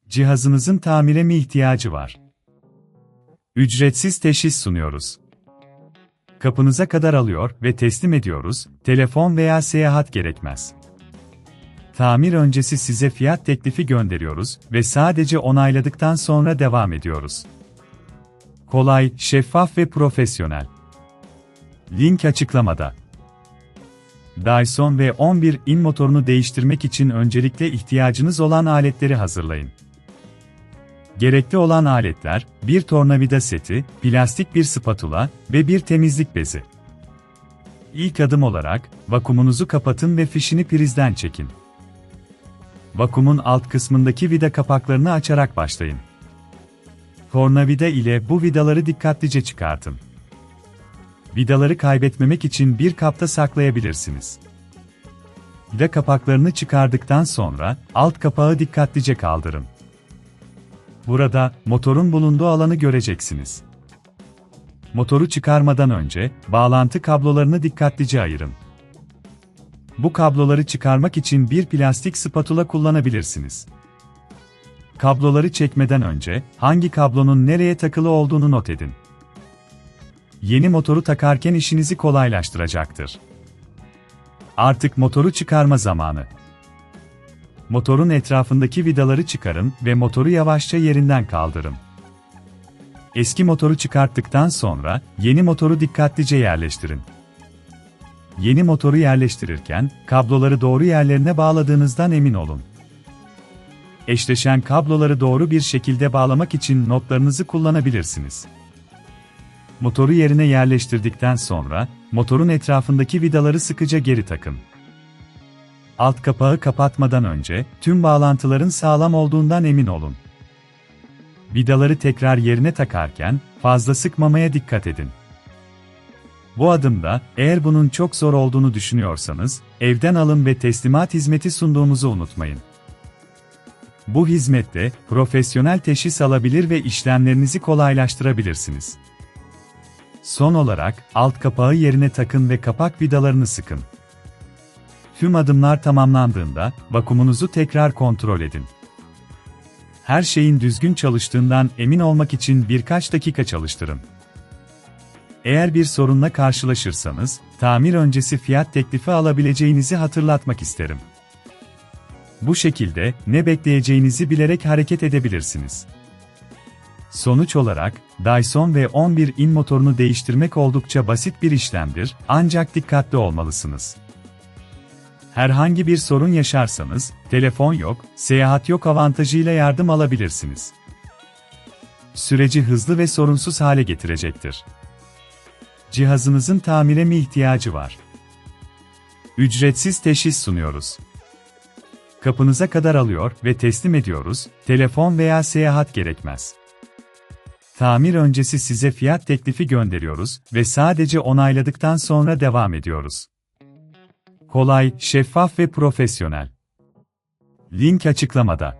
Cihazınızın tamire mi ihtiyacı var? Ücretsiz teşhis sunuyoruz. Kapınıza kadar alıyor ve teslim ediyoruz, telefon veya seyahat gerekmez. Tamir öncesi size fiyat teklifi gönderiyoruz ve sadece onayladıktan sonra devam ediyoruz. Kolay, şeffaf ve profesyonel. Link açıklamada. Dyson V11'in motorunu değiştirmek için öncelikle ihtiyacınız olan aletleri hazırlayın. Gerekli olan aletler, bir tornavida seti, plastik bir spatula ve bir temizlik bezi. İlk adım olarak, vakumumuzu kapatın ve fişini prizden çekin. Vakumun alt kısmındaki vida kapaklarını açarak başlayın. Tornavida ile bu vidaları dikkatlice çıkartın. Vidaları kaybetmemek için bir kapta saklayabilirsiniz. Vida kapaklarını çıkardıktan sonra, alt kapağı dikkatlice kaldırın. Burada, motorun bulunduğu alanı göreceksiniz. Motoru çıkarmadan önce, bağlantı kablolarını dikkatlice ayırın. Bu kabloları çıkarmak için bir plastik spatula kullanabilirsiniz. Kabloları çekmeden önce, hangi kablonun nereye takılı olduğunu not edin. Yeni motoru takarken işinizi kolaylaştıracaktır. Artık motoru çıkarma zamanı. Motorun etrafındaki vidaları çıkarın ve motoru yavaşça yerinden kaldırın. Eski motoru çıkarttıktan sonra, yeni motoru dikkatlice yerleştirin. Yeni motoru yerleştirirken, kabloları doğru yerlerine bağladığınızdan emin olun. Eşleşen kabloları doğru bir şekilde bağlamak için notlarınızı kullanabilirsiniz. Motoru yerine yerleştirdikten sonra, motorun etrafındaki vidaları sıkıca geri takın. Alt kapağı kapatmadan önce, tüm bağlantıların sağlam olduğundan emin olun. Vidaları tekrar yerine takarken, fazla sıkmamaya dikkat edin. Bu adımda, eğer bunun çok zor olduğunu düşünüyorsanız, evden alın ve teslimat hizmeti sunduğumuzu unutmayın. Bu hizmette, profesyonel teşhis alabilir ve işlemlerinizi kolaylaştırabilirsiniz. Son olarak, alt kapağı yerine takın ve kapak vidalarını sıkın. Tüm adımlar tamamlandığında, vakumunuzu tekrar kontrol edin. Her şeyin düzgün çalıştığından emin olmak için birkaç dakika çalıştırın. Eğer bir sorunla karşılaşırsanız, tamir öncesi fiyat teklifi alabileceğinizi hatırlatmak isterim. Bu şekilde, ne bekleyeceğinizi bilerek hareket edebilirsiniz. Sonuç olarak, Dyson V11'in motorunu değiştirmek oldukça basit bir işlemdir, ancak dikkatli olmalısınız. Herhangi bir sorun yaşarsanız, telefon yok, seyahat yok avantajıyla yardım alabilirsiniz. Süreci hızlı ve sorunsuz hale getirecektir. Cihazınızın tamire mi ihtiyacı var? Ücretsiz teşhis sunuyoruz. Kapınıza kadar alıyor ve teslim ediyoruz, telefon veya seyahat gerekmez. Tamir öncesi size fiyat teklifi gönderiyoruz ve sadece onayladıktan sonra devam ediyoruz. Kolay, şeffaf ve profesyonel. Link açıklamada.